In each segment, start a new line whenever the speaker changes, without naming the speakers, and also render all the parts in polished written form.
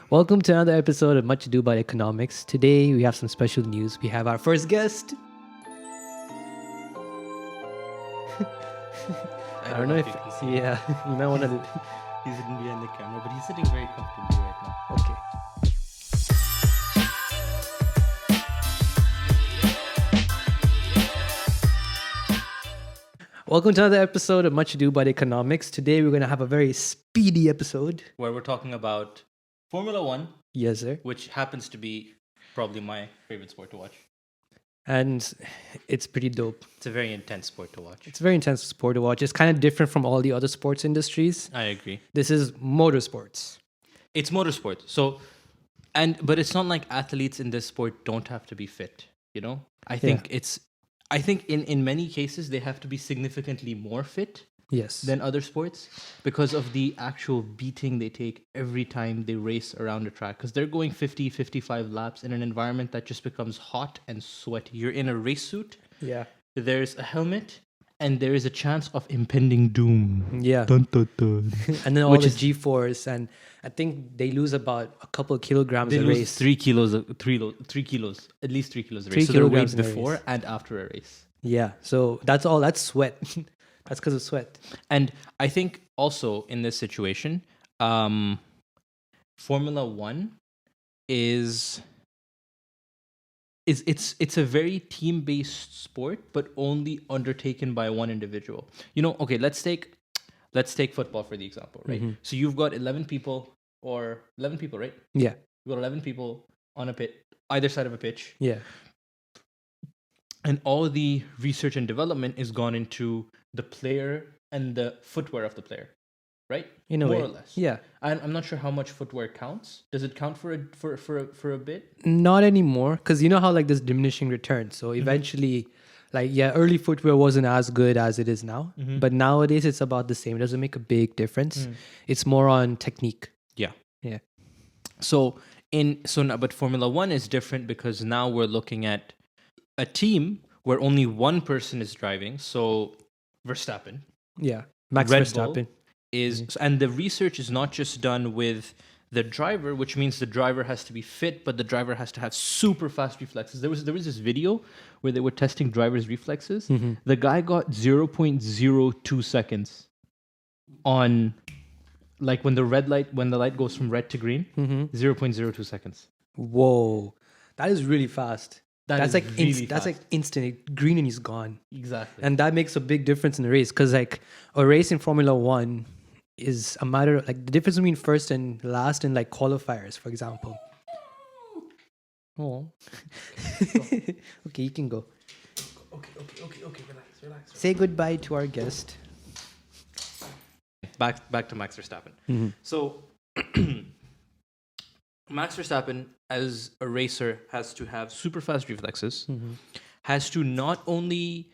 Welcome to another episode of Much Ado About Economics. Today we have some special news. We have our first guest. I don't know if you might want to.
He's hidden behind the camera, but he's sitting very comfortably right now.
Okay. Welcome to another episode of Much Ado About Economics. Today we're going to have a very speedy episode.
Where we're talking about Formula One.
Yes, sir.
Which happens to be probably my favorite sport to watch.
And it's pretty dope.
It's a very intense sport to watch.
It's a very intense sport to watch. It's kind of different from all the other sports industries.
I agree.
This is motorsports.
It's motorsport. But it's not like athletes in this sport don't have to be fit, you know? I think in many cases they have to be significantly more fit than other sports because of the actual beating they take every time they race around a track, because they're going 50, 55 laps in an environment that just becomes hot and sweaty. You're in a race suit.
Yeah.
There's a helmet and there is a chance of impending doom.
Yeah.
Dun, dun, dun.
And then all the G-force, and I think they lose about a couple of kilograms
they
a
lose
race.
3 kilos, at least 3 kilos a
3
race. So they're
kilograms
weighed
in a
before
race.
and after a race.
Yeah. So that's sweat. That's because of sweat.
And I think also in this situation, Formula One is it's a very team-based sport, but only undertaken by one individual. You know, okay, let's take football for the example, right?
Mm-hmm.
So you've got 11 people, right?
Yeah.
You've got 11 people on a pit, either side of a pitch.
Yeah.
And all the research and development is gone into the player and the footwear of the player, right?
In a
More
way.
or less.
Yeah.
I'm not sure how much footwear counts. Does it count for a bit?
Not anymore, because you know how like there's diminishing returns. So eventually, early footwear wasn't as good as it is now.
Mm-hmm.
But nowadays it's about the same. It doesn't make a big difference. It's more on technique.
Yeah.
Yeah.
But Formula One is different because now we're looking at a team where only one person is driving. So Verstappen.
Yeah. Max
Red
Verstappen.
Bull and the research is not just done with the driver, which means the driver has to be fit, but the driver has to have super fast reflexes. There was this video where they were testing drivers' reflexes.
Mm-hmm.
The guy got 0.02 seconds on, like when the light goes from red to green, 0.02 seconds.
Whoa. That is really fast. That's
fast.
instant. Green and he's gone.
Exactly.
And that makes a big difference in the race, because like a race in Formula One is a matter of like the difference between first and last in like qualifiers, for example. Oh. Okay, you can go.
Okay. Relax.
Say goodbye to our guest.
Back to Max Verstappen.
Mm-hmm.
So Max Verstappen, as a racer, has to have super fast reflexes. Has to not only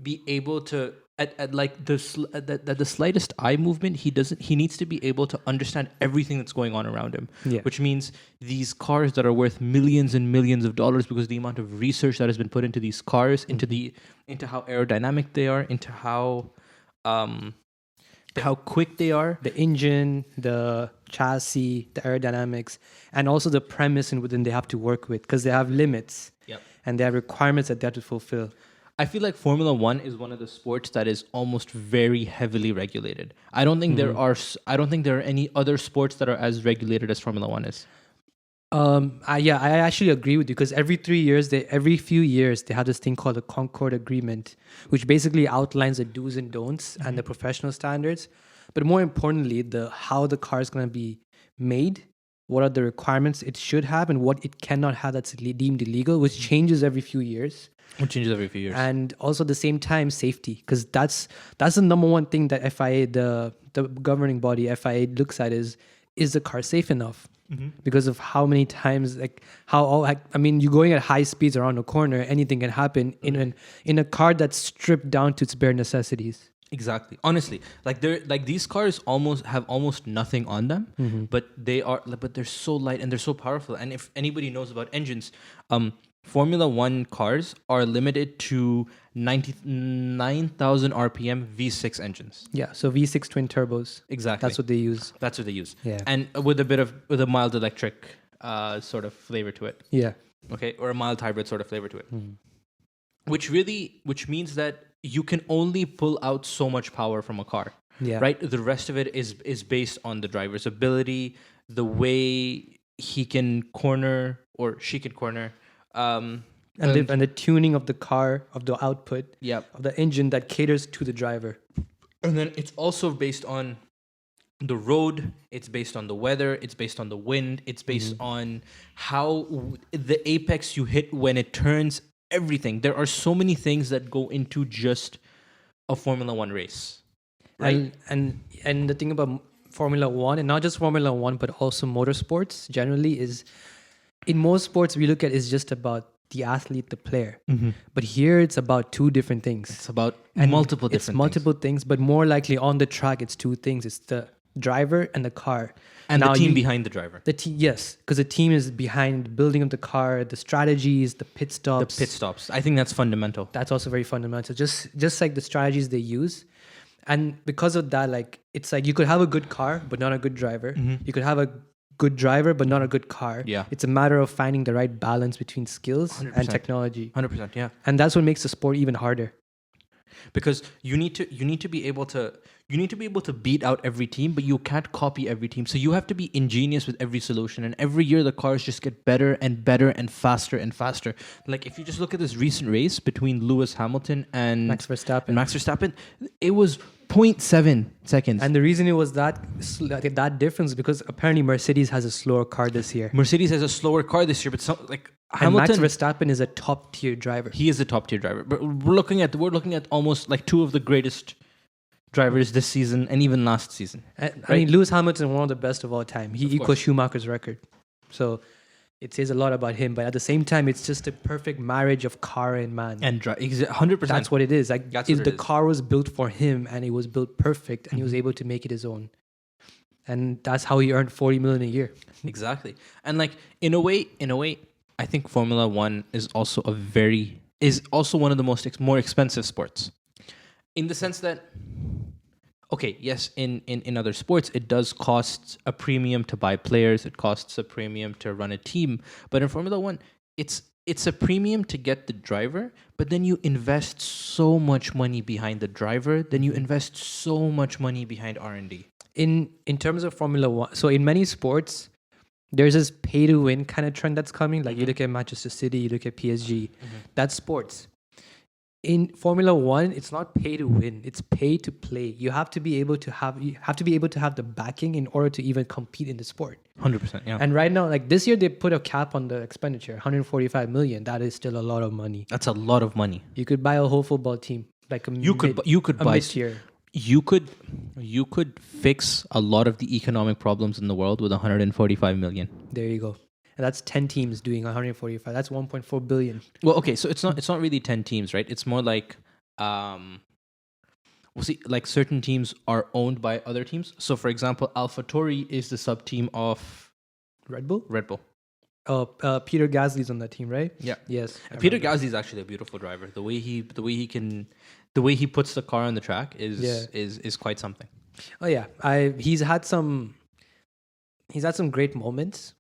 be able to at the slightest eye movement, he needs to be able to understand everything that's going on around him.
Yeah.
Which means these cars that are worth millions and millions of dollars, because the amount of research that has been put into these cars, into how aerodynamic they are, into how quick they are,
The engine, the chassis, the aerodynamics, and also the premise and within they have to work with, because they have limits.
Yep.
And they have requirements that they have to fulfill.
I feel like Formula One is one of the sports that is almost very heavily regulated. I don't think there are any other sports that are as regulated as Formula One is.
I actually agree with you, because every few years they have this thing called the Concord Agreement, which basically outlines the do's and don'ts and the professional standards. But more importantly, how the car is going to be made, what are the requirements it should have, and what it cannot have that's deemed illegal, which changes every few years.
It changes every few years.
And also at the same time, safety, because that's the number one thing that FIA, the governing body FIA, looks at is the car safe enough? Because of how many times, you're going at high speeds around a corner, anything can happen in a car that's stripped down to its bare necessities.
Exactly. Honestly, these cars have almost nothing on them, but they're so light and they're so powerful. And if anybody knows about engines, Formula One cars are limited to 99,000 RPM V6 engines.
Yeah, so V6 twin turbos.
Exactly.
That's what they use.
That's what they use.
Yeah.
And with a mild electric sort of flavor to it.
Yeah.
Okay, or a mild hybrid sort of flavor to it. Which means that you can only pull out so much power from a car.
Yeah.
Right? The rest of it is based on the driver's ability, the way he can corner or she can corner.
And the tuning of the car, of the output,
Yep.
of the engine that caters to the driver.
And then it's also based on the road, it's based on the weather, it's based on the wind, it's based on how the apex you hit when it turns, everything. There are so many things that go into just a Formula One race. Right?
And the thing about Formula One, and not just Formula One, but also motorsports generally, is in most sports we look at is just about the athlete, the player. But here it's about two different things.
It's about multiple different
It's multiple things, but more likely on the track it's two things. It's the driver and the car.
And
Now
the team behind the driver.
The team, yes, because the team is behind the building of the car, the strategies, the pit stops.
The pit stops. I think that's fundamental.
That's also very fundamental. Just like the strategies they use. And because of that, like it's like you could have a good car but not a good driver. You could have a good driver but not a good car.
Yeah.
It's a matter of finding the right balance between skills
100%.
and technology.
100%, yeah.
And that's what makes the sport even harder.
Because you need to be able to beat out every team, but you can't copy every team. So you have to be ingenious with every solution, and every year the cars just get better and better and faster. Like if you just look at this recent race between Lewis Hamilton and
Max Verstappen.
It was 0.7 seconds.
And the reason it was that difference is because apparently Mercedes has a slower car this year.
Mercedes has a slower car this year, but
And
Hamilton,
Max Verstappen is a top tier driver.
he is a top tier driver. But we're looking at almost like two of the greatest drivers this season and even last season.
I mean, Lewis Hamilton, one of the best of all time. He equals Schumacher's record. So it says a lot about him. But at the same time, it's just a perfect marriage of car and man.
And 100%.
That's what it is. Like
That's
if
what it
the
is.
car was built for him and it was built perfect and he was able to make it his own. And that's how he earned 40 million a year.
Exactly. And like in a way, I think Formula One is also one of the more expensive sports. In the sense that, okay, yes, in other sports, it does cost a premium to buy players. It costs a premium to run a team. But in Formula One, it's a premium to get the driver, but then you invest so much money behind the driver, then you invest so much money behind R&D.
In terms of Formula One, so in many sports, there's this pay to win kind of trend that's coming. Like you look at Manchester City, you look at PSG. That's sports. In Formula One, it's not pay to win; it's pay to play. You have to be able to have the backing in order to even compete in the sport.
100%, yeah.
And right now, like this year, they put a cap on the expenditure, 145 million. That is still a lot of money.
That's a lot of money.
You could buy a whole football team, like
You could buy
mid-tier.
You could fix a lot of the economic problems in the world with 145 million.
There you go. And that's 10 teams doing 145. That's 1.4 billion.
Well, okay, so it's not really 10 teams, right? It's more like like certain teams are owned by other teams. So for example, AlphaTauri is the sub team of
Red Bull?
Red Bull.
Oh, Peter Gasly's on that team, right?
Yeah.
Yes.
Peter Gasly is actually a beautiful driver. The way he puts the car on the track is quite something.
Oh yeah. He's had some great moments.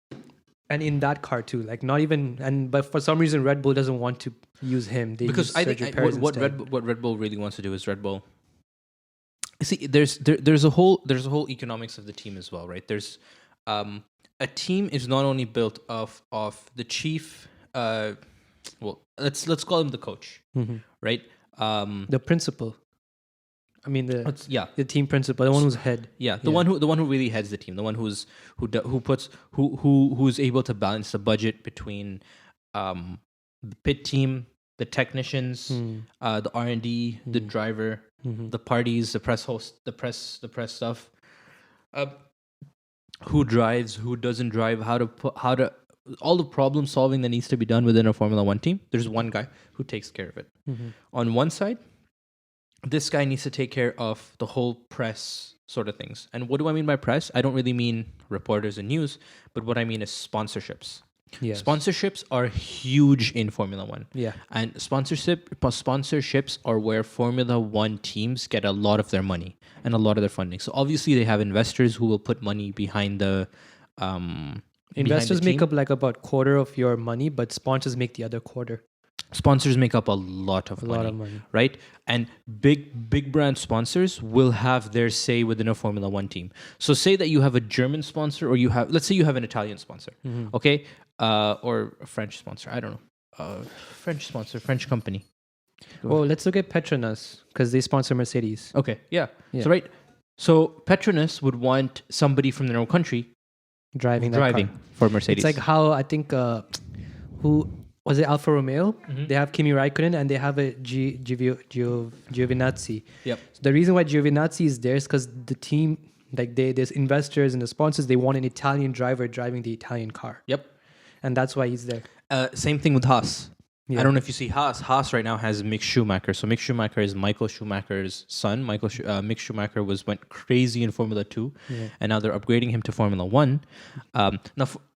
And in that car too, like but for some reason Red Bull doesn't want to use him. They
Because
use
I think
Sergio Perez
what
instead.
Red Bull really wants to do is Red Bull. See, there's a whole economics of the team as well, right? There's a team is not only built of the chief. Let's call him the coach, right?
The principal. I mean the team principal, the one who's head.
Yeah, the one who really heads the team, the one who's able to balance the budget between the pit team, the technicians, the R&D, the driver, the parties, the press host, the press stuff. Who drives, who doesn't drive, how to all the problem solving that needs to be done within a Formula One team. There's one guy who takes care of it. On one side, this guy needs to take care of the whole press sort of things. And what do I mean by press? I don't really mean reporters and news, but what I mean is sponsorships.
Yes.
Sponsorships are huge in Formula One.
Yeah.
And sponsorships are where Formula One teams get a lot of their money and a lot of their funding. So obviously they have investors who will put money behind the
Investors
team.
make up like about quarter of your money, but sponsors make the other quarter.
Sponsors make up a lot of money, right? And big brand sponsors will have their say within a Formula One team. So say that you have a German sponsor, or let's say you have an Italian sponsor, okay, or a French sponsor. I don't know, French sponsor, French company.
Well, let's look at Petronas because they sponsor Mercedes.
Okay, yeah. So Petronas would want somebody from their own country
driving
for Mercedes.
It's like how I think who was it, Alfa Romeo? They have Kimi Raikkonen and they have a Giovinazzi.
Yep.
So the reason why Giovinazzi is there is because the team, like there's investors and the sponsors, they want an Italian driver driving the Italian car.
Yep.
And that's why he's there.
Same thing with Haas.
Yeah.
I don't know if you see Haas. Haas right now has Mick Schumacher. So Mick Schumacher is Michael Schumacher's son. Mick Schumacher went crazy in Formula 2, and now they're upgrading him to Formula 1.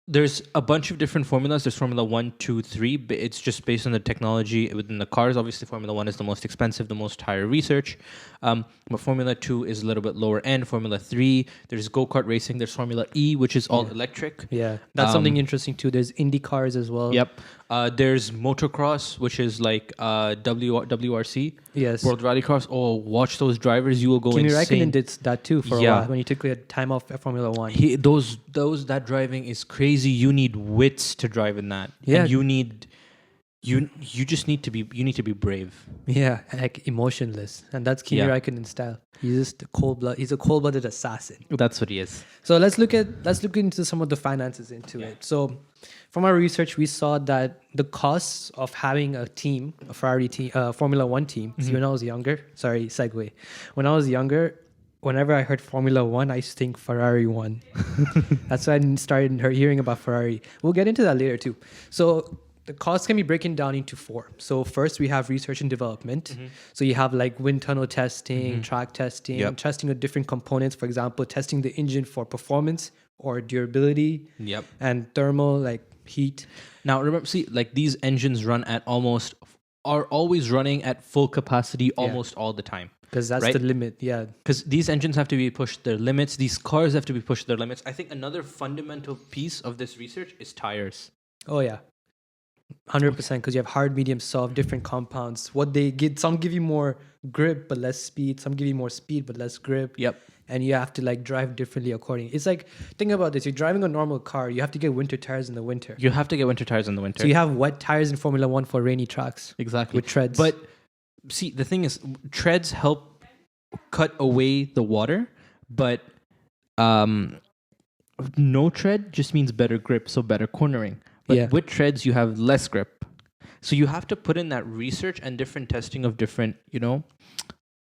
There's a bunch of different formulas. There's Formula 1, 2, 3. But it's just based on the technology within the cars. Obviously, Formula 1 is the most expensive, the most higher research. But Formula 2 is a little bit lower end. Formula 3, there's go-kart racing. There's Formula E, which is all electric.
Yeah, that's something interesting too. There's Indy cars as well.
Yep. There's motocross, which is like WRC.
Yes.
World Rallycross. Oh, watch those drivers. You will go
Kimi
insane.
Raikkonen did that too for a while when he took a time off at Formula 1.
That driving is crazy. You need wits to drive in that.
Yeah.
And you just need to be brave.
Yeah, and like emotionless. And that's Kimi Raikkonen's style. He's just he's a cold-blooded assassin.
That's what he is.
So let's look into some of the finances into it. So from our research, we saw that the costs of having a team, a Ferrari team, Formula One team. See, when I was younger, segue. When I was younger, whenever I heard Formula One, I used to think Ferrari won. That's why I started hearing about Ferrari. We'll get into that later too. So the costs can be broken down into 4. So first we have research and development. So you have like wind tunnel testing, track testing, testing of different components. For example, testing the engine for performance or durability.
Yep.
And thermal, like heat.
Now remember, like these engines are always running at full capacity almost all the time.
Because that's the limit, yeah.
Because these engines have to be pushed their limits. These cars have to be pushed their limits. I think another fundamental piece of this research is tires.
Oh, yeah. 100%, because you have hard, medium, soft, different compounds. What they get, some give you more grip but less speed. Some give you more speed but less grip.
Yep.
And you have to like drive differently accordingly. It's like, think about this. You're driving a normal car. You have to get winter tires in the winter.
You have to get winter tires in the winter.
So you have wet tires in Formula 1 for rainy tracks.
Exactly.
With treads.
But see, the thing is, treads help cut away the water, but no tread just means better grip, so better cornering. But with treads, you have less grip. So you have to put in that research and different testing of different,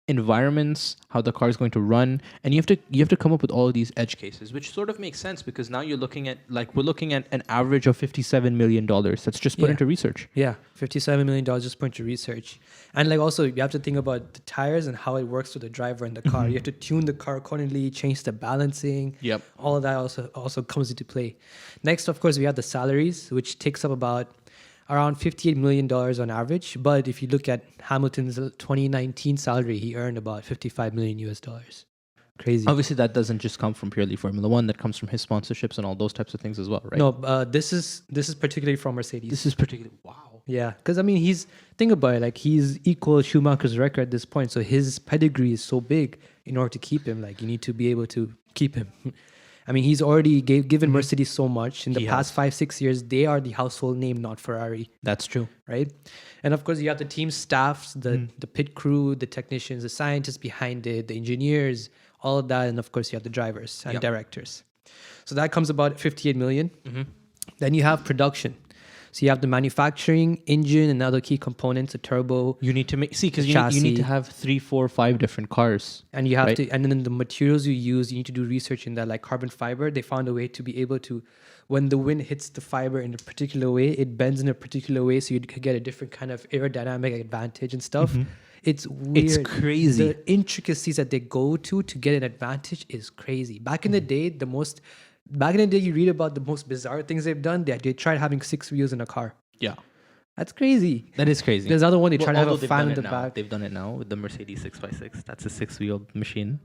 environments, how the car is going to run, and you have to come up with all of these edge cases, which sort of makes sense because now we're looking at an average of $57 million that's just put into research.
Yeah, $57 million just put into research. And like also you have to think about the tires and how it works with the driver in the car. You have to tune the car accordingly, change the balancing.
Yep.
All of that also comes into play. Next, of course, we have the salaries, which takes up about around $58 million on average. But if you look at Hamilton's 2019 salary, he earned about $55 million US. Crazy.
Obviously, that doesn't just come from purely Formula One. That comes from his sponsorships and all those types of things as well, right?
No, this is particularly from Mercedes.
This is particularly, wow.
Yeah, because I mean, think about it, like he's equal Schumacher's record at this point. So his pedigree is so big. In order to keep him, like you need to be able to keep him. I mean, he's already given Mercedes so much. In the past 5-6 years, they are the household name, not Ferrari.
That's true.
Right? And of course, you have the team staffs, the pit crew, the technicians, the scientists behind it, the engineers, all of that. And of course, you have the drivers and directors. So that comes about $58 million. Then you have production. So you have the manufacturing, engine, and other key components, the turbo.
You need to because you need to have 3, 4, 5 different cars.
And you have to, and then the materials you use, you need to do research in that, like carbon fiber. They found a way to be able to, when the wind hits the fiber in a particular way, it bends in a particular way, so you could get a different kind of aerodynamic advantage and stuff. It's weird.
It's crazy.
The intricacies that they go to get an advantage is crazy. Back in the day, the most back in the day, you read about the most bizarre things they've done. They tried having 6 wheels in a car.
Yeah.
That's crazy.
That is crazy.
There's another one, they tried to have a
although they've
fan
done
in
it
the
now.
back.
They've done it now with the Mercedes 6x6. That's a 6-wheeled machine.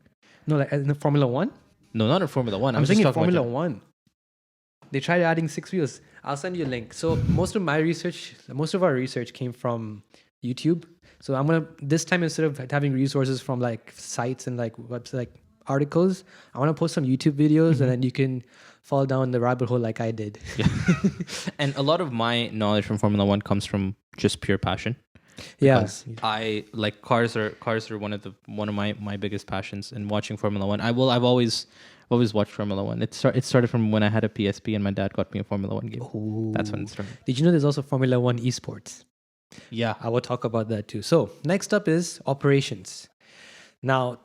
No, like in the Formula One?
No, not in Formula One.
I'm
just
thinking
talking
Formula
about
One. They tried adding 6 wheels. I'll send you a link. So most of our research came from YouTube. So this time, instead of having resources from like sites and like websites, like articles, I want to post some YouTube videos and then you can fall down the rabbit hole like I did.
Yeah. And a lot of my knowledge from Formula One comes from just pure passion.
Yeah.
Because I like cars are one of my biggest passions. And watching Formula One, I've always watched Formula One. It started from when I had a PSP and my dad got me a Formula One game.
Ooh.
That's when it started.
Did you know there's also Formula One esports?
Yeah.
I will talk about that too. So next up is operations. Now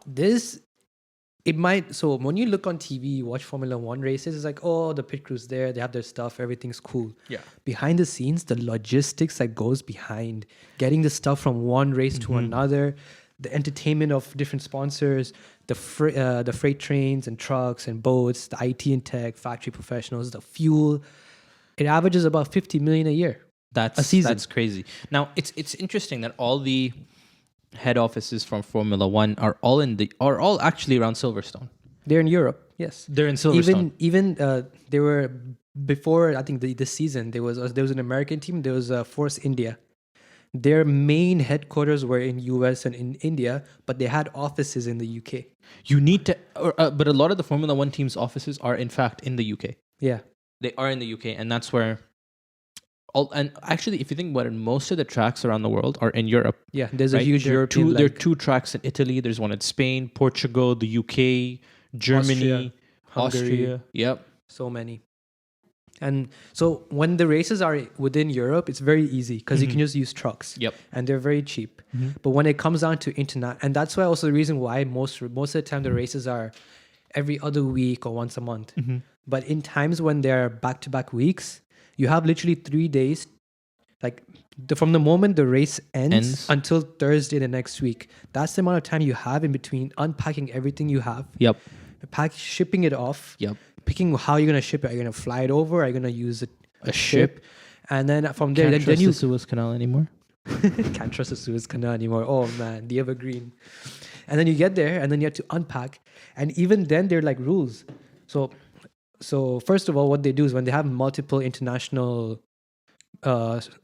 so when you look on TV, you watch Formula One races, it's like, oh, the pit crew's there, they have their stuff, everything's cool.
Yeah.
Behind the scenes, the logistics that goes behind getting the stuff from one race to another, the entertainment of different sponsors, the freight trains and trucks and boats, the IT and tech, factory professionals, the fuel, it averages about 50 million a year.
That's
a season.
That's crazy. Now it's interesting that all the head offices from Formula One are all actually around Silverstone.
They're in Europe, yes.
They're in Silverstone.
Even they were before. I think this season there was an American team. There was Force India. Their main headquarters were in US and in India, but they had offices in the UK.
You need to, but a lot of the Formula One team's offices are in fact in the UK.
Yeah,
they are in the UK, and that's where. And actually, if you think about it, most of the tracks around the world are in Europe.
Yeah, there's a huge European.
There are 2 tracks in Italy. There's one in Spain, Portugal, the UK, Germany, Austria. Yep.
So many. And so when the races are within Europe, it's very easy because you can just use trucks.
Yep.
And they're very cheap. But when it comes down to internet, and that's why also the reason why most of the time the races are every other week or once a month. But in times when they're back-to-back weeks, you have literally 3 days, like from the moment the race ends until Thursday the next week. That's the amount of time you have in between unpacking everything you have.
Yep.
Shipping it off.
Yep.
Picking how you're gonna ship it. Are you gonna fly it over? Are you gonna use a ship? And then from there,
Can't trust the Suez Canal anymore.
Can't trust the Suez Canal anymore. Oh man, the evergreen. And then you get there, and then you have to unpack. And even then, there are like rules. So first of all, what they do is when they have multiple international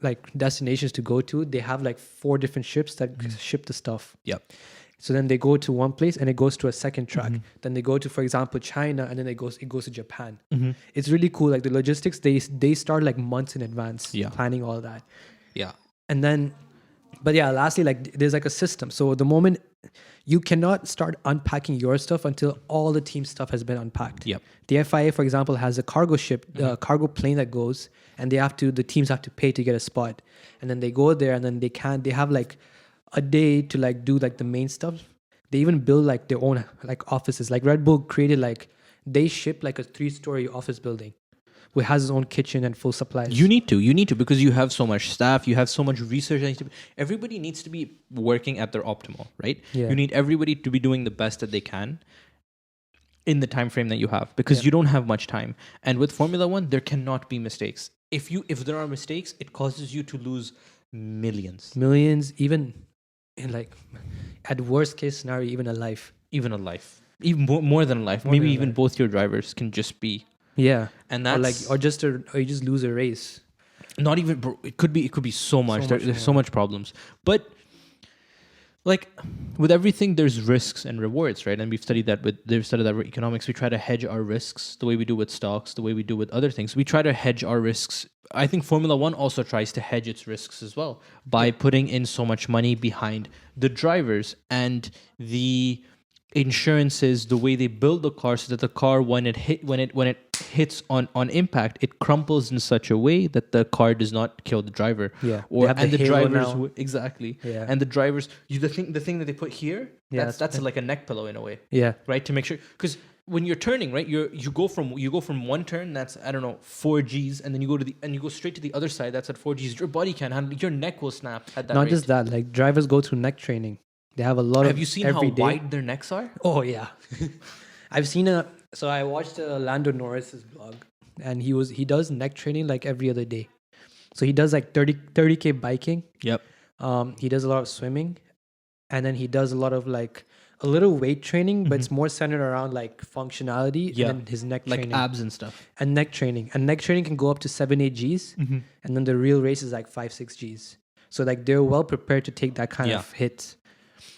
like destinations to go to, they have like 4 different ships that ship the stuff.
Yep.
So then they go to one place and it goes to a second track. Then they go to, for example, China, and then it goes to Japan. It's really cool. Like the logistics, they start like months in advance planning all that.
Yeah.
And then, but yeah, lastly, like there's like a system. So the moment you cannot start unpacking your stuff until all the team stuff has been unpacked.
Yep.
The FIA, for example, has a cargo ship, cargo plane that goes, and the teams have to pay to get a spot. And then they go there, and then they have like a day to like do like the main stuff. They even build like their own like offices. Like Red Bull created they ship like a 3-story office building, which has its own kitchen and full supplies.
You need to because you have so much staff, you have so much research. Everybody needs to be working at their optimal, right?
Yeah.
You need everybody to be doing the best that they can in the time frame that you have, because you don't have much time. And with Formula One, there cannot be mistakes. If there are mistakes, it causes you to lose millions, even in like at worst case scenario, even a life, even more than a life. Maybe even both your drivers can just be.
Yeah,
and that's
or you just lose a race.
Not even, bro. It could be so much. There's so much problems. But like with everything, there's risks and rewards, right? And they've studied that with economics. We try to hedge our risks the way we do with stocks, the way we do with other things. We try to hedge our risks. I think Formula One also tries to hedge its risks as well by putting in so much money behind the drivers and the insurances, the way they build the car, so that the car when it hits on impact, it crumples in such a way that the car does not kill the driver.
Yeah,
and the drivers
now.
Exactly.
Yeah.
And the drivers, the thing that they put here, that's like a neck pillow in a way.
Yeah.
Right, to make sure, because when you're turning, right, you go from one turn that's 4 Gs, and then you go straight to the other side that's at 4 Gs. Your body can't handle. Your neck will snap at that.
Not
rate.
just that, like drivers go through neck training. They have a lot of.
Have you seen how wide their necks are?
Oh yeah, I've seen So I watched Lando Norris's vlog, and he does neck training like every other day. So he does like 30K biking.
Yep.
He does a lot of swimming, and then he does a lot of like a little weight training, but it's more centered around like functionality
Yeah.
and then his neck
Like
training.
abs and stuff.
And neck training. And neck training can go up to 7-8 Gs, and then the real race is like 5-6 Gs. So like they're well prepared to take that kind of hit.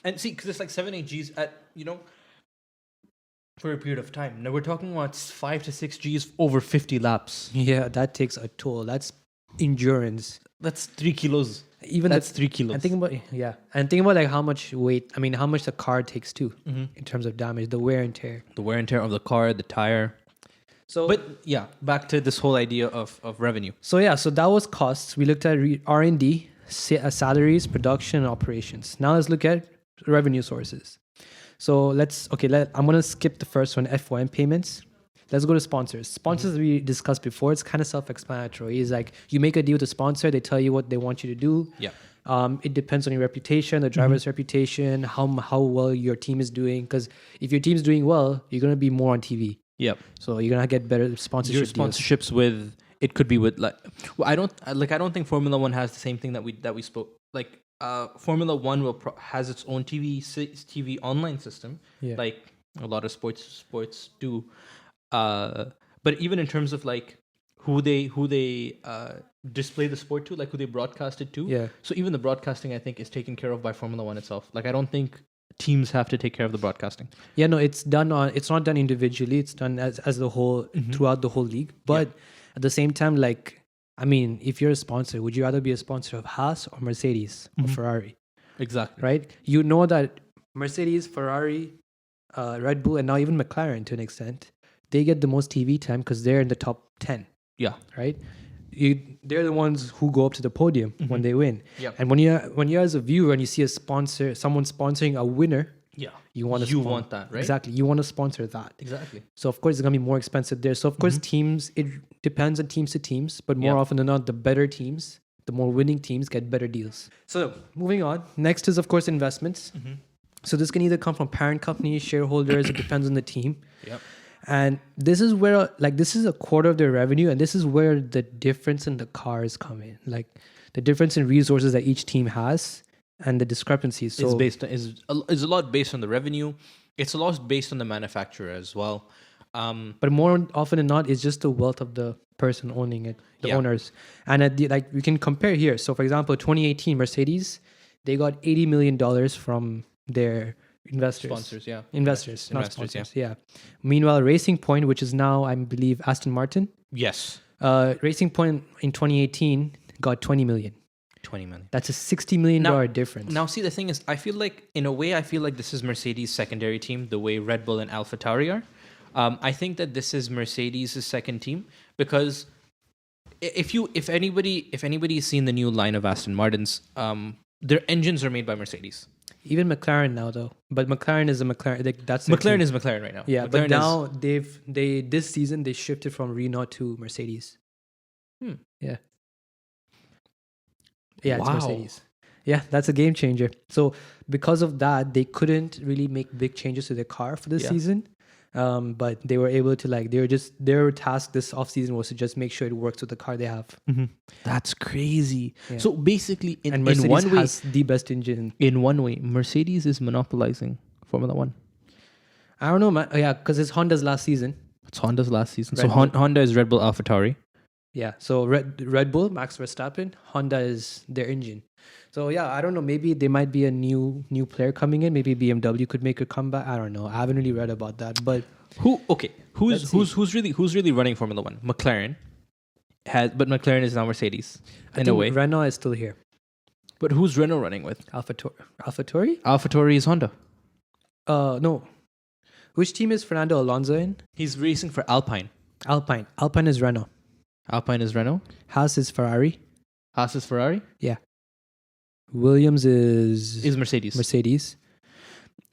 And see, because it's like 7-8 Gs at, for a period of time. Now we're talking about 5 to 6 Gs over 50 laps.
Yeah, that takes a toll. That's endurance.
That's 3 kilos.
Even
That's 3 kilos.
And think about like how much weight. I mean, how much the car takes too in terms of damage, the wear and tear.
The wear and tear of the car, the tire.
So,
But yeah, back to this whole idea of revenue.
so that was costs. We looked at R&D, salaries, production, and operations. Now let's look at revenue sources. So I'm gonna skip the first one, FYM payments. Let's go to sponsors. Sponsors we discussed before. It's kind of self-explanatory. It's like you make a deal with a sponsor. They tell you what they want you to do.
Yeah.
It depends on your reputation, the driver's reputation, how well your team is doing. Because if your team's doing well, you're gonna be more on TV.
Yep.
So you're gonna get better sponsorship
Your
deals.
sponsorships with it could be with like I don't think Formula One has the same thing that we spoke like Formula One has its own TV online system like a lot of sports do. But even in terms of like who they display the sport to, like who they broadcast it to.
Yeah.
So even the broadcasting, I think, is taken care of by Formula One itself. Like I don't think teams have to take care of the broadcasting.
Yeah, no, it's not done individually. It's done as the whole throughout the whole league. But at the same time, like, I mean, if you're a sponsor, would you rather be a sponsor of Haas or Mercedes or Ferrari?
Exactly.
Right? You know that Mercedes, Ferrari, Red Bull, and now even McLaren to an extent, they get the most TV time because they're in the top 10.
Yeah.
Right? They're the ones who go up to the podium when they win.
Yeah.
And when you're as a viewer and you see someone sponsoring a winner,
Yeah.
you want
that, right?
Exactly. You want to sponsor that.
Exactly.
So of course it's gonna be more expensive there. So of course teams, it depends on teams to teams, but more often than not, the better teams, the more winning teams get better deals. So moving on, next is of course investments. So this can either come from parent companies, shareholders. It depends on the team.
Yep.
And this is where this is a quarter of their revenue, and this is where the difference in the cars come in. Like the difference in resources that each team has and the discrepancies. So
is a lot based on the revenue. It's a lot based on the manufacturer as well.
But more often than not, it's just the wealth of the person owning it, the owners. And we can compare here. So for example, 2018 Mercedes, they got $80 million from their investors. Investors, not sponsors. Yeah. Meanwhile, Racing Point, which is now, I believe, Aston Martin.
Yes.
Racing Point in 2018 got 20 million.
20 million.
That's a $60 million difference.
Now, see, the thing is, I feel like this is Mercedes' secondary team, the way Red Bull and AlphaTauri are. I think that this is Mercedes' second team because if anybody's seen the new line of Aston Martins, their engines are made by Mercedes.
Even McLaren now, though. But McLaren is a McLaren. That's
McLaren is McLaren right now.
Yeah,
McLaren
but now this season they shifted from Renault to Mercedes. Yeah. Yeah, it's Mercedes. Yeah, that's a game changer. So because of that, they couldn't really make big changes to their car for this season. But they were able to their task this off season was to just make sure it works with the car they have.
That's crazy.
Yeah.
So basically, in
Mercedes
one way,
has the best engine.
In one way, Mercedes is monopolizing Formula One.
I don't know, man. Yeah, because it's Honda's last season.
It's Honda's last season.
Red
So
Bull.
Honda is Red Bull AlphaTauri.
Yeah, so Red Bull, Max Verstappen, Honda is their engine. So yeah, I don't know. Maybe there might be a new player coming in. Maybe BMW could make a comeback. I don't know. I haven't really read about that. But
who's really running Formula One? McLaren but McLaren is now Mercedes
I
in
think
a way.
Renault is still here.
But who's Renault running with?
AlphaTauri?
AlphaTauri is Honda.
No. Which team is Fernando Alonso in?
He's racing for Alpine.
Alpine is Renault.
Alpine is Renault.
Haas is Ferrari.
Haas is Ferrari.
Yeah. Williams is
Mercedes.
Mercedes.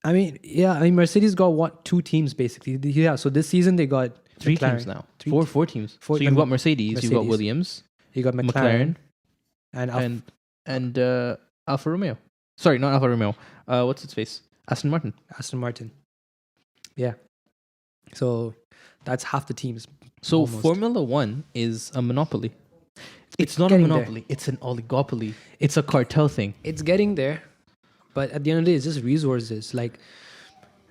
I mean, Mercedes got two teams basically. Yeah, so this season they got
three
McLaren.
teams now. Four teams. So you've got Mercedes, you've got Williams,
you got McLaren
and Alfa Romeo. Sorry, not Alfa Romeo. What's its face? Aston Martin.
Yeah. So that's half the teams.
So
almost.
Formula One is a monopoly. It's not a
getting there.
monopoly. It's an oligopoly. It's a cartel thing.
It's getting there, but at the end of the day, it's just resources. Like,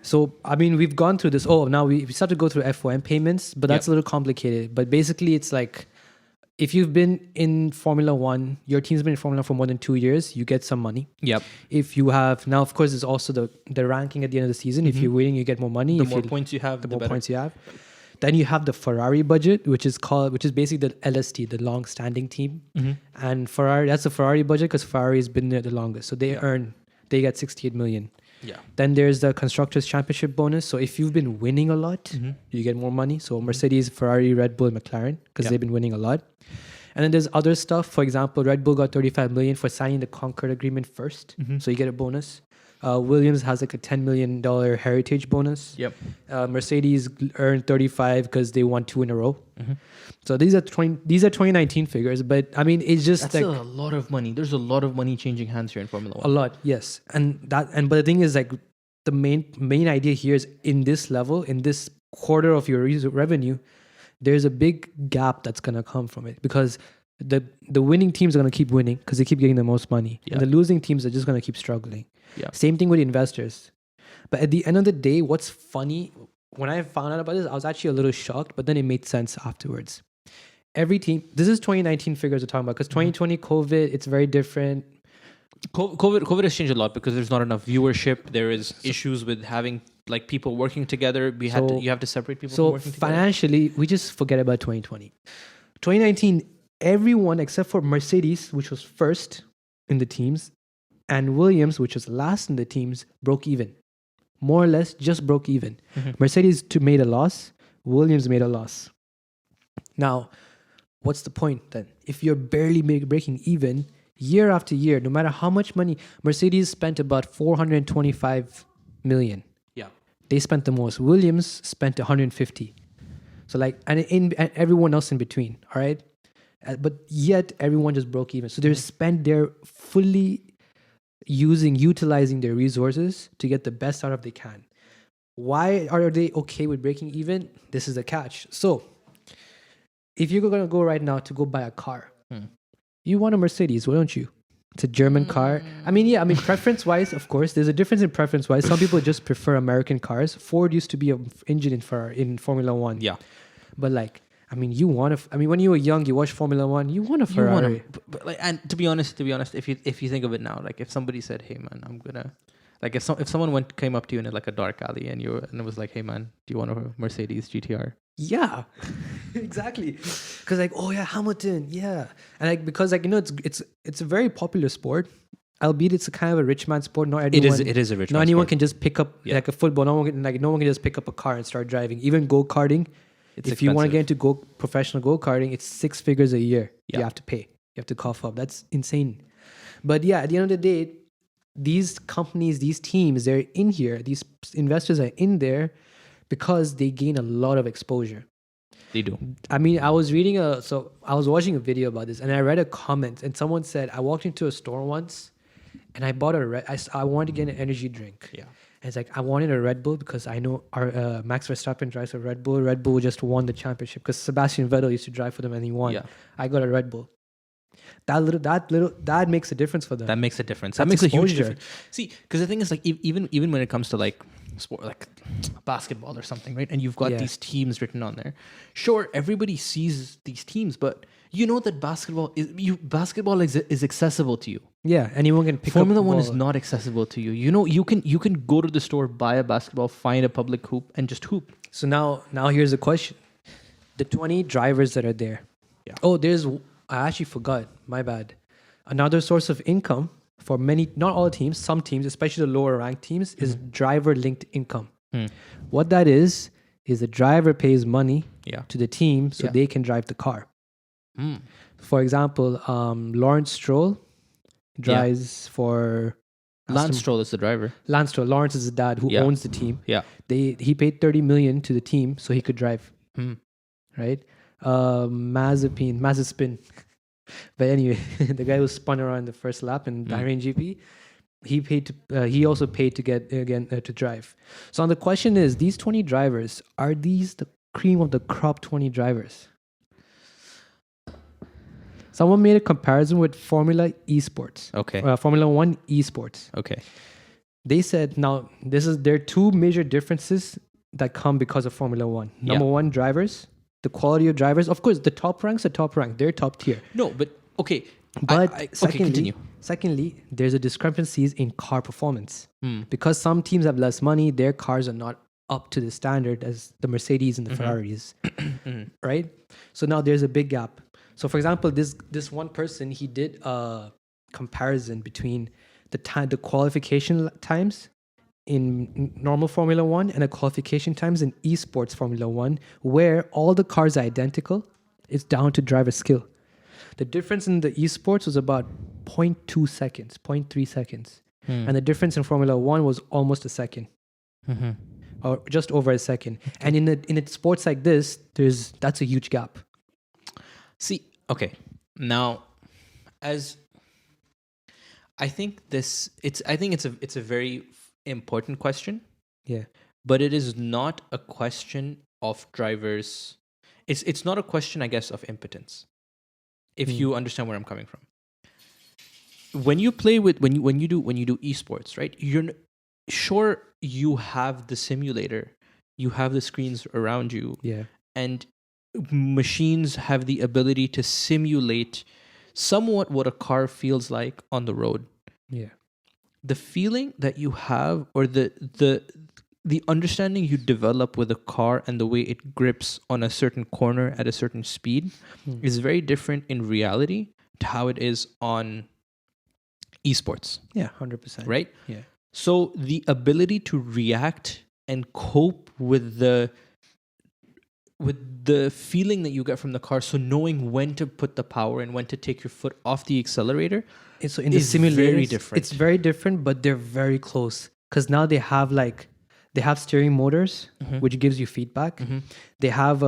so I mean, we've gone through this. Oh, now we start to go through FOM payments, but that's a little complicated. But basically, it's like if you've been in Formula One, your team's been in Formula One for more than 2 years, you get some money.
Yep.
If you have now, of course, there's also the ranking at the end of the season. If you're winning, you get more money.
The
If
more
you,
points you have,
the
the
more
better.
points you have. Then you have the Ferrari budget, which is basically the LST, the long-standing team. And Ferrari, that's the Ferrari budget because Ferrari has been there the longest. So they get 68 million.
Yeah.
Then there's the Constructors' Championship bonus. So if you've been winning a lot, you get more money. So Mercedes, Ferrari, Red Bull, McLaren, because they've been winning a lot. And then there's other stuff. For example, Red Bull got 35 million for signing the Concord agreement first. So you get a bonus. Williams has like a $10 million heritage bonus.
Yep.
Mercedes earned 35 because they won 2 in a row. So these are 2019 figures, but I mean it's just
That's
like
a lot of money. There's a lot of money changing hands here in Formula
a
One.
lot, yes. But the thing is like the main idea here is in this level, in this quarter of your revenue, there's a big gap that's gonna come from it because the winning teams are gonna keep winning because they keep getting the most money, and the losing teams are just gonna keep struggling.
Yeah.
Same thing with investors. But at the end of the day, what's funny, when I found out about this, I was actually a little shocked, but then it made sense afterwards. Every team, this is 2019 figures we're talking about, because 2020 COVID, it's very different.
COVID has changed a lot because there's not enough viewership. There is issues with having like people working together. You have to separate people from
So
working together.
financially, we just forget about 2020. 2019, everyone except for Mercedes, which was first in the teams, and Williams, which was last in the teams, broke even. More or less, just broke even. Mercedes made a loss. Williams made a loss. Now, what's the point then? If you're barely breaking even, year after year, no matter how much money, Mercedes spent about 425 million.
Yeah.
They spent the most. Williams spent 150. So like, and everyone else in between, all right? But yet everyone just broke even. So they're fully utilizing their resources to get the best out of they can. Why are they okay with breaking even? This is the catch. So if you're going to go right now to go buy a car, you want a Mercedes, why don't you? It's a German car. I mean, preference-wise, of course, there's a difference in preference-wise. Some people just prefer American cars. Ford used to be an engine in Formula One.
Yeah.
But like, I mean, when you were young, you watched Formula One, you want a Ferrari.
But like, and to be honest, if you think of it now, like if somebody said, "Hey man, I'm gonna," like if someone came up to you in like a dark alley and it was like, "Hey man, do you want a Mercedes GTR?"
Yeah, exactly. Because like, oh yeah, Hamilton, yeah, and like because like it's a very popular sport, albeit it's a kind of a rich man sport. Not everyone.
It is a rich.
Not
man
anyone
sport.
can just pick up like a football. No one can just pick up a car and start driving. Even go karting. If you want to get into professional go karting, it's 6 figures a year you have to pay. You have to cough up. That's insane. But yeah, at the end of the day, these companies, these teams, they're in here. These investors are in there because they gain a lot of exposure.
They do.
I mean, I was watching a video about this and I read a comment and someone said, I walked into a store once and I bought I wanted to get an energy drink.
Yeah.
And it's like, I wanted a Red Bull because I know our Max Verstappen drives a Red Bull. Red Bull just won the championship because Sebastian Vettel used to drive for them and he won.
Yeah.
I got a Red Bull. That makes a difference for them.
That makes a difference.
That's
That makes a huge
exposure.
difference. See, because the thing is, like, even when it comes to like sport, like basketball or something, right? And you've got these teams written on there. Sure, everybody sees these teams, but you know that basketball is accessible to you.
Yeah, anyone can pick
Formula
up
One
ball.
is not accessible to you. You know, you can go to the store, buy a basketball, find a public hoop, and just hoop.
So now here's the question: the 20 drivers that are there.
Yeah.
Oh, I actually forgot. My bad. Another source of income for many, not all teams, some teams, especially the lower ranked teams, is driver linked income. What that is the driver pays money to the team so they can drive the car. For example, Lawrence Stroll drives for
Lance Stroll is the driver.
Lance Stroll. Lawrence is the dad who owns the team.
Yeah.
He paid 30 million to the team so he could drive. Right? Mazepin. But anyway, the guy who spun around the first lap in Bahrain GP, he also paid to get again to drive. So now the question is, these 20 drivers, are these the cream of the crop 20 drivers? Someone made a comparison with Formula Esports.
Okay.
Formula One Esports.
Okay.
They said now there are two major differences that come because of Formula One. Number one, drivers, the quality of drivers. Of course, the top ranks are top rank. They're top tier.
No, but okay.
But
Okay, continue.
Secondly, there's a discrepancies in car performance. Because some teams have less money, their cars are not up to the standard as the Mercedes and the Ferraris, right? So now there's a big gap. So for example, this one person, he did a comparison between the qualification times in normal Formula One and the qualification times in esports Formula One, where all the cars are identical. It's down to driver skill. The difference in the esports was about 0.2 seconds, 0.3 seconds. And the difference in Formula One was almost a second. Or just over a second. And in a sports like this, that's a huge gap.
See, okay. Now, I think it's a very important question.
Yeah.
But it is not a question of drivers. It's not a question, I guess, of impotence. If you understand where I'm coming from. When you play with when you do esports, right? Sure, you have the simulator, you have the screens around you, and machines have the ability to simulate somewhat what a car feels like on the road.
Yeah.
The feeling that you have, or the understanding you develop with a car and the way it grips on a certain corner at a certain speed is very different in reality to how it is on esports.
Yeah, 100%.
Right?
Yeah.
So the ability to react and cope with the feeling that you get from the car, so knowing when to put the power and when to take your foot off the accelerator,
so in the simulators,
very different.
It's very different, but they're very close because now they have steering motors, which gives you feedback. They have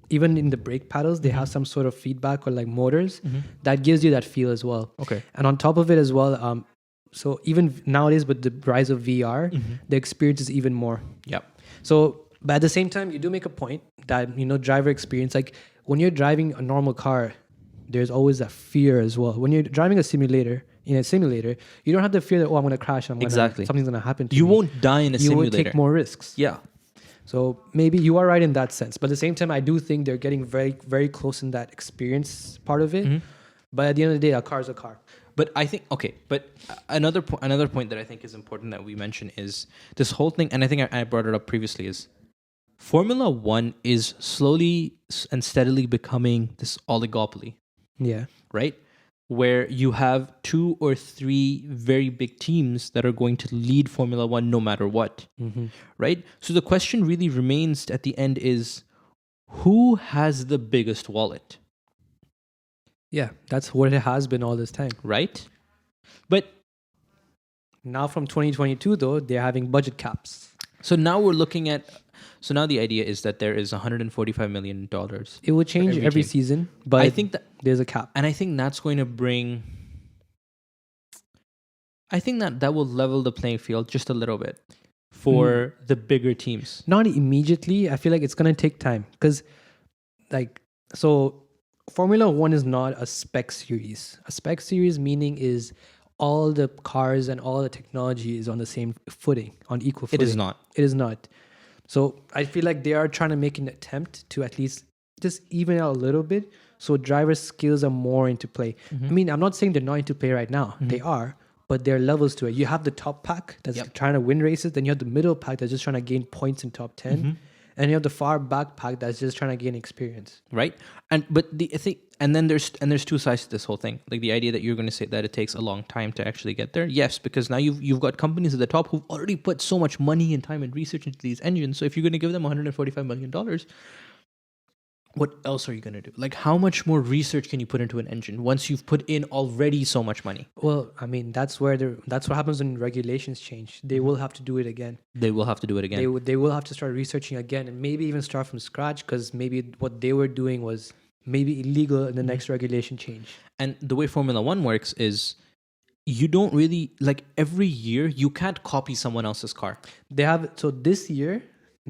even in the brake paddles, they have some sort of feedback or like motors that gives you that feel as well.
Okay.
And on top of it as well, so even nowadays with the rise of VR, the experience is even more.
Yep.
So, but at the same time, you do make a point that, driver experience, like when you're driving a normal car, there's always that fear as well. When you're driving a simulator, you don't have the fear that, I'm going to crash. Something's going to happen to me.
You won't die in a simulator.
You will take more risks.
Yeah.
So maybe you are right in that sense. But at the same time, I do think they're getting very, very close in that experience part of it. But at the end of the day, a car is a car.
But I think, but another point that I think is important that we mention is this whole thing, and I think I brought it up previously, is Formula One is slowly and steadily becoming this oligopoly.
Yeah.
Right? Where you have 2 or 3 very big teams that are going to lead Formula One no matter what. Right? So the question really remains at the end is, who has the biggest wallet?
Yeah, that's what it has been all this time.
Right? But
now from 2022, though, they're having budget caps.
So now we're looking at... So now the idea is that there is $145 million.
It will change every season, but
I think that
there's a cap.
And I think that's going to bring... I think that will level the playing field just a little bit for the bigger teams.
Not immediately. I feel like it's going to take time because, Formula One is not a spec series. A spec series meaning is all the cars and all the technology is on the same footing, on equal footing.
It is not.
It is not. So I feel like they are trying to make an attempt to at least just even out a little bit so driver skills are more into play. I mean, I'm not saying they're not into play right now. They are, but there are levels to it. You have the top pack that's trying to win races. Then you have the middle pack that's just trying to gain points in top 10. And you have the far back pack that's just trying to gain experience.
Right. And then there's 2 sides to this whole thing. Like the idea that you're going to say that it takes a long time to actually get there. Yes, because now you've got companies at the top who've already put so much money and time and research into these engines. So if you're going to give them $145 million, what else are you going to do? Like, how much more research can you put into an engine once you've put in already so much money?
Well, I mean, that's what happens when regulations change. They will have to do it again.
They will have to do it again.
They will have to start researching again and maybe even start from scratch because maybe what they were doing was maybe illegal in the next regulation change.
And the way Formula One works is you don't really like every year you can't copy someone else's car.
They have so this year,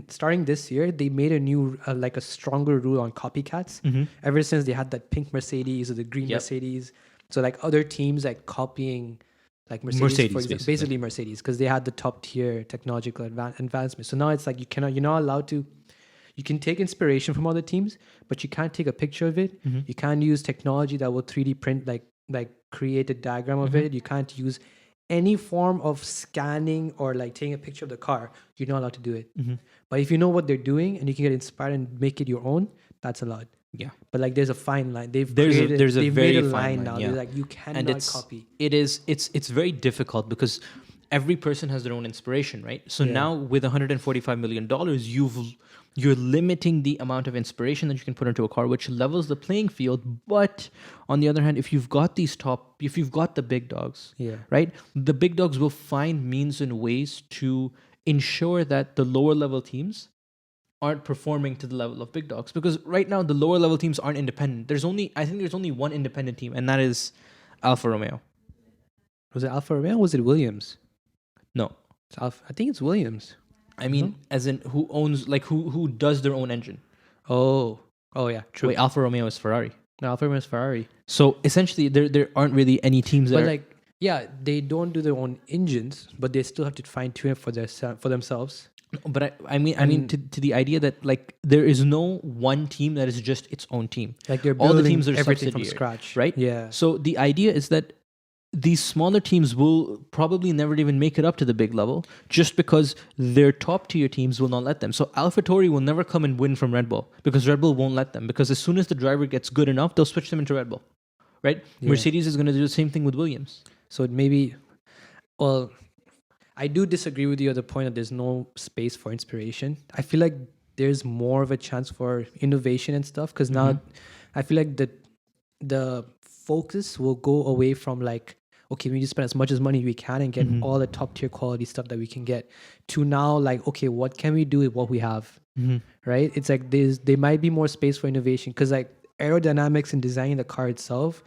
starting this year, they made a new like a stronger rule on copycats. Ever since they had that pink Mercedes or the green
Yep.
Mercedes, so like other teams like copying like Mercedes,
Mercedes,
for example,
basically.
basically Mercedes, because they had the top tier technological advancement. So now it's like you're not allowed to. You can take inspiration from other teams, but you can't take a picture of it. You can't use technology that will 3D print like create a diagram of it. You can't use any form of scanning or like taking a picture of the car. You're not allowed to do it. But if you know what they're doing and you can get inspired and make it your own, that's allowed.
Yeah.
But like there's a fine line. They've
There's a
they've
very
made a
fine
line
line,
now.
yeah.
They're like you cannot copy.
It's very difficult because every person has their own inspiration, right? So now with $145 million, you're limiting the amount of inspiration that you can put into a car, which levels the playing field. But on the other hand, if you've got the big dogs, right? The big dogs will find means and ways to ensure that the lower level teams aren't performing to the level of big dogs, because right now the lower level teams aren't independent. I think there's only one independent team, and that is Alfa Romeo.
Was it Alfa Romeo or was it Williams?
No,
It's Alfa. I think it's Williams.
I mean, as in who owns, like who does their own engine.
Oh yeah, true.
Wait, Alfa Romeo is Ferrari.
No, Alfa Romeo is Ferrari.
So essentially, there aren't really any teams that
But
are,
like, yeah, they don't do their own engines, but they still have to fine tune it for themselves.
But I mean to the idea that like there is no one team that is just its own team.
Like they're
all the
building
teams are
everything from
subsidiary,
scratch,
right?
Yeah.
So the idea is that these smaller teams will probably never even make it up to the big level, just because their top tier teams will not let them. So AlphaTauri will never come and win from Red Bull because Red Bull won't let them. Because as soon as the driver gets good enough, they'll switch them into Red Bull, right?
Yeah.
Mercedes is going to do the same thing with Williams.
So maybe, well, I do disagree with you at the point that there's no space for inspiration. I feel like there's more of a chance for innovation and stuff, because now I feel like the focus will go away from like, okay, we just spend as much as money we can and get all the top tier quality stuff that we can get, to now like, okay, what can we do with what we have, right? It's like there might be more space for innovation, because like aerodynamics and designing the car itself,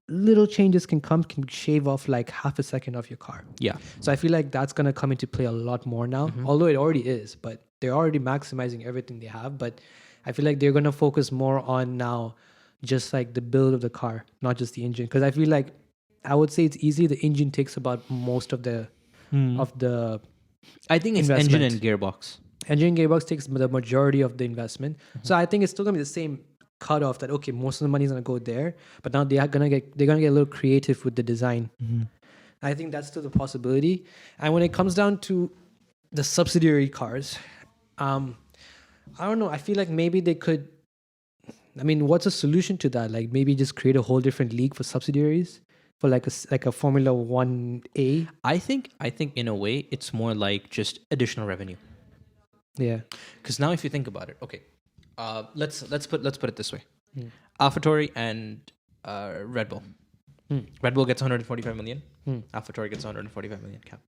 little changes can shave off like half a second of your car.
Yeah.
So I feel like that's going to come into play a lot more now, although it already is, but they're already maximizing everything they have. But I feel like they're going to focus more on now just like the build of the car, not just the engine. Because I feel like I would say it's easy. The engine takes about most of the
I think it's
investment.
engine and gearbox.
Engine and gearbox takes the majority of the investment. So I think it's still gonna be the same cutoff that okay, most of the money is gonna go there, but now they're gonna get a little creative with the design. I think that's still the possibility. And when it comes down to the subsidiary cars, I don't know. I feel like maybe they could. I mean, what's a solution to that? Like maybe just create a whole different league for subsidiaries, for like a Formula 1A.
I think in a way it's more like just additional revenue.
Yeah.
Because now if you think about it, okay, let's put it this way: AlphaTauri and Red Bull. Red Bull gets 145 million. AlphaTauri gets 145 million cap.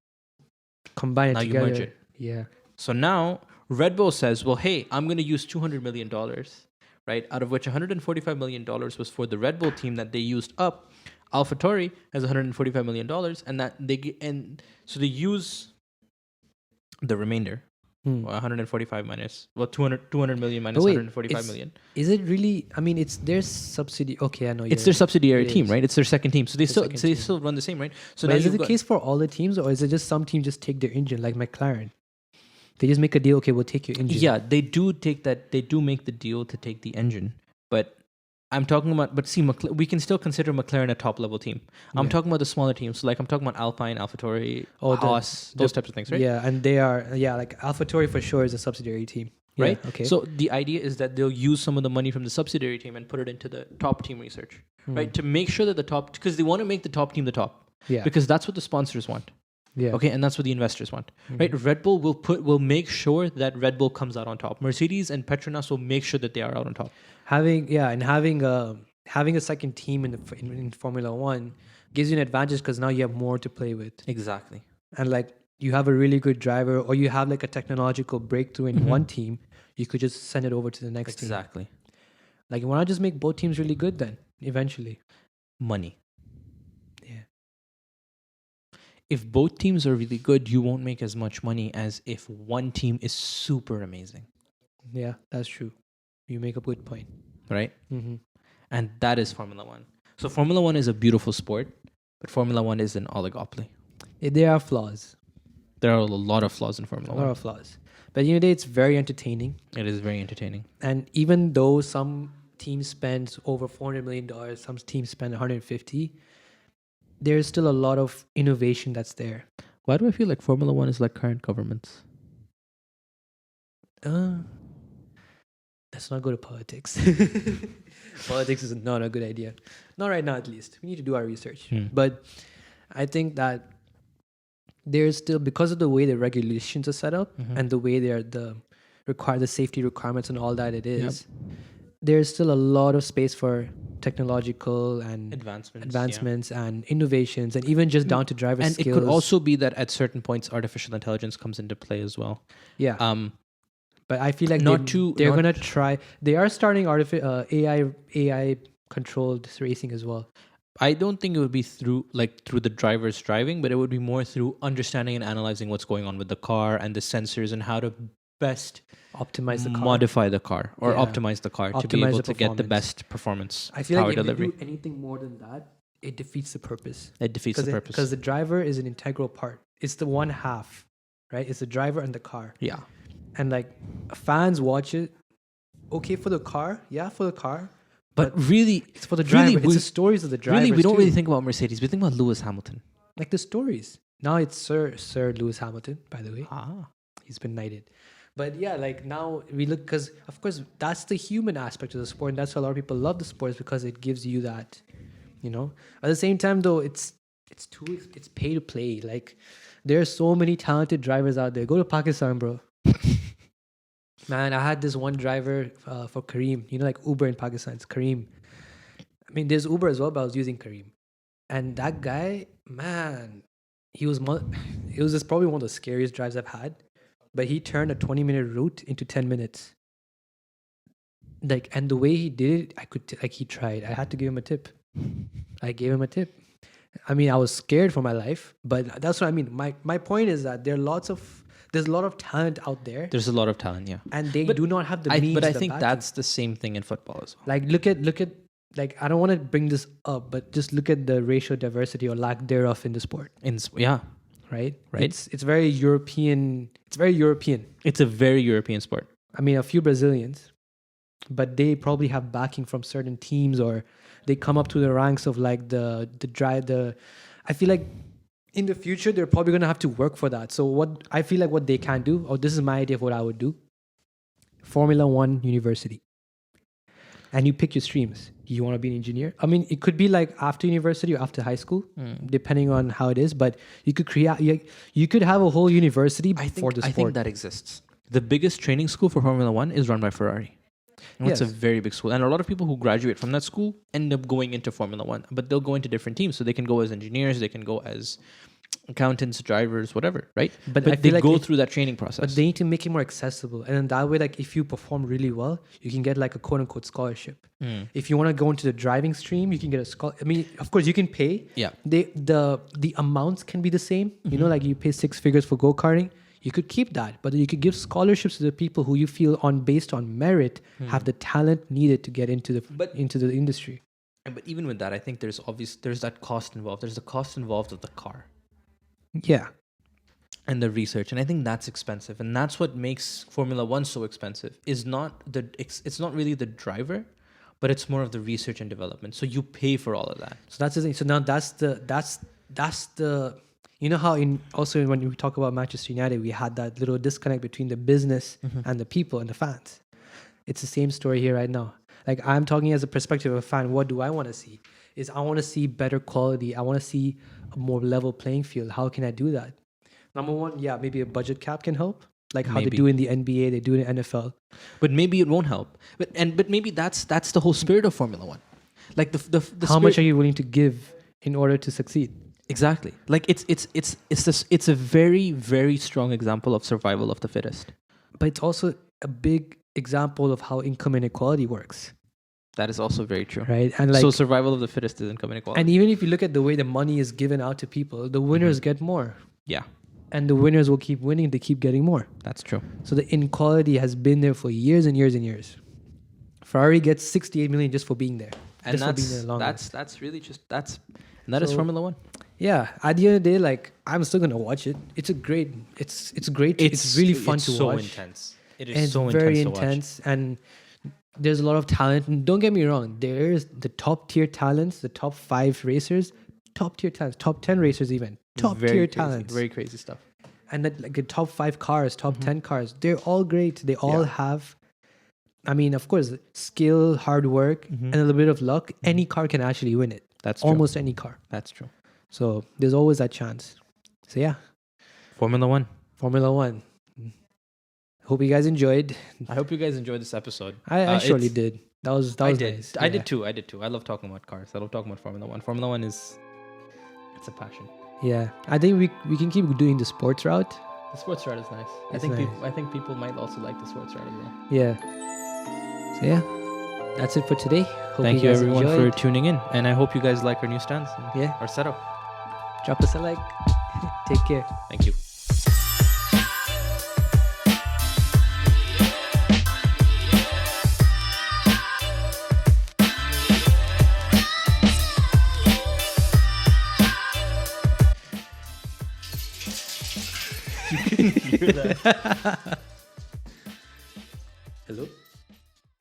Combine it
Now
together.
you merge it.
Yeah.
So now Red Bull says, well, hey, I'm going to use $200 million, right? Out of which $145 million was for the Red Bull team that they used up. AlphaTauri has $145 million, so they use the remainder. 145 minus 200 million minus 145 million.
Is it really? I mean, it's their subsidy. Okay, I know.
It's their subsidiary team,
is.
right? It's their second team, so they
Their
still run the same, right? So
But
now
is it
you've
the case for all the teams, or is it just some teams just take their engine, like McLaren? They just make a deal. Okay, we'll take your engine.
Yeah, they do take that. They do make the deal to take the engine, but I'm talking about. But see, we can still consider McLaren a top level team. I'm talking about the smaller teams. So like I'm talking about Alpine, AlphaTauri, Haas, those types of things, right?
Yeah, and they are. Yeah, like AlphaTauri for sure is a subsidiary team. Yeah,
right?
Okay.
So the idea is that they'll use some of the money from the subsidiary team and put it into the top team research, right? To make sure that the top, because they want to make the top team the top.
Yeah.
Because that's what the sponsors want.
Yeah.
Okay, and that's what the investors want, right? Red Bull will make sure that Red Bull comes out on top. Mercedes and Petronas will make sure that they are out on top.
Having a second team in Formula One gives you an advantage because now you have more to play with.
Exactly.
And like you have a really good driver, or you have like a technological breakthrough in one team, you could just send it over to the next team.
Exactly.
Like, why not just make both teams really good then, eventually?
Money. if both teams are really good, you won't make as much money as if one team is super amazing,
Yeah, that's true. You make a good point.
right?
Mm-hmm.
And that is Formula One. So Formula One is a beautiful sport, but Formula One is an oligopoly.
There are flaws,
There are a lot of flaws in
a
Formula
lot
One.
of flaws. But at the end of the day, it's very entertaining.
It is very entertaining.
And even though some teams spend over $400 million, some teams spend 150, there's still a lot of innovation that's there.
Why do I feel like Formula One is like current governments?
Let's not go to politics. Politics is not a good idea. Not right now, at least. We need to do our research. But I think that there's still, because of the way the regulations are set up and the way they're the safety requirements and all that it is, there's still a lot of space for technological and advancements and innovations, and even just down to driver
and
skills.
it could also be that at certain points artificial intelligence comes into play as well.
Yeah. But I feel like
they're
gonna try. They are starting AI controlled racing as well.
I don't think it would be through the driver's driving, but it would be more through understanding and analyzing what's going on with the car and the sensors and how to best
Optimize the car.
modify the car or optimize the car to be
Optimize
able
the
to get the
performance.
best performance.
I feel
power
like if
delivery.
you do anything more than that, it defeats the purpose.
It defeats the purpose.
Because the driver is an integral part. It's the one half, right? It's the driver and the car.
Yeah.
And like fans watch it, okay for the car, for the car.
But really,
it's for the driver.
Really,
it's the stories of the drivers.
Really, we don't
too.
really think about Mercedes. We think about Lewis Hamilton.
Like the stories. Now it's Sir Lewis Hamilton, by the way. He's been knighted. But yeah, like now we look, because of course that's the human aspect of the sport, and that's why a lot of people love the sport, is because it gives you that, At the same time, though, it's pay to play. Like there are so many talented drivers out there. Go to Pakistan, bro. Man, I had this one driver for Kareem. Like Uber in Pakistan, it's Kareem. I mean, there's Uber as well, but I was using Kareem. And that guy, man, it was probably one of the scariest drives I've had. But he turned a 20-minute route into 10 minutes. Like, and the way he did it, he tried. I had to give him a tip. I gave him a tip. I mean, I was scared for my life, but that's what I mean. My point is that there's a lot of talent out there.
There's a lot of talent, yeah.
And they do not have the means.
But I think that's the same thing in football as well.
Like, look at, like, I don't want to bring this up, but just look at the racial diversity or lack thereof in the sport. Right? It's very European. It's very European.
It's a very European sport.
I mean, a few Brazilians, but they probably have backing from certain teams, or they come up to the ranks of like I feel like in the future they're probably gonna have to work for that. So what they can do, or this is my idea of what I would do: Formula One University, and you pick your streams. You want to be an engineer? I mean, it could be like after university or after high school, depending on how it is. But you could you could have a whole university for the sport.
I think that exists. The biggest training school for Formula One is run by Ferrari. And it's a very big school. And a lot of people who graduate from that school end up going into Formula One. But they'll go into different teams. So they can go as engineers, they can go as accountants, drivers, whatever, right? But
I feel
they
like
go through that training process.
But they need to make it more accessible. And in that way, like if you perform really well, you can get like a quote unquote scholarship. If you want to go into the driving stream, you can get a scholarship. I mean, of course you can pay.
Yeah.
The amounts can be the same. Like you pay 6 figures for go-karting. You could keep that, but you could give scholarships to the people who you feel based on merit have the talent needed to get into the industry.
But even with that, I think there's that cost involved. There's the cost involved of the car.
Yeah.
And the research. And I think that's expensive. And that's what makes Formula One so expensive. It's not really the driver, but it's more of the research and development. So you pay for all of that.
So that's the thing. So now that's the how when we talk about Manchester United, we had that little disconnect between the business and the people and the fans. It's the same story here right now. Like I'm talking as a perspective of a fan. What do I want to see? I want to see better quality. I want to see a more level playing field. How can I do that? Number one, maybe a budget cap can help. Like how they do in the NBA, they do in the NFL.
But maybe it won't help. But maybe that's the whole spirit of Formula One. Like the
how much are you willing to give in order to succeed?
Exactly. Like it's a very, very strong example of survival of the fittest.
But it's also a big example of how income inequality works.
That is also very true.
right? And
So survival of the fittest is income inequality.
and even if you look at the way the money is given out to people, the winners get more,
Yeah,
and the winners will keep winning. They keep getting more.
that's true.
So the inequality has been there for years and years and years. Ferrari gets 68 million just for being there.
And
just for being there longer.
that's really just that is
So-
Formula One.
Yeah, at the end of the day, like I'm still gonna watch it. It's great. It's great. It's really fun to
so
watch.
intense. It
And
is
it's
so
very
intense to watch.
intense, and there's a lot of talent. And don't get me wrong, there's the top tier talents, the top 5 racers, top tier talents, top 10 racers even, top
Very
tier
crazy,
talents,
very crazy stuff.
and like the top 5 cars, top 10 cars. They're all great. They all have. I mean, of course, skill, hard work, and a little bit of luck. Any car can actually win it.
That's true.
Almost any car.
That's true.
So there's always that chance. So yeah,
Formula One.
Formula One. Hope you guys enjoyed.
I hope you guys enjoyed this episode.
I surely
it's-
did. That was
I did.
nice.
I
Yeah.
did too. I did too. I love talking about cars. I love talking about Formula One. Formula One it's a passion.
Yeah, I think we can keep doing the sports route.
The sports ride is nice.
It's
I think people might also like the sports ride as well.
Yeah. So yeah, that's it for today. Hope
Thank you
guys
everyone
enjoyed.
for tuning in, and I hope you guys like our new stands and
Yeah.
our setup.
Drop us a like. Take care.
Thank you. You can hear that.
Hello.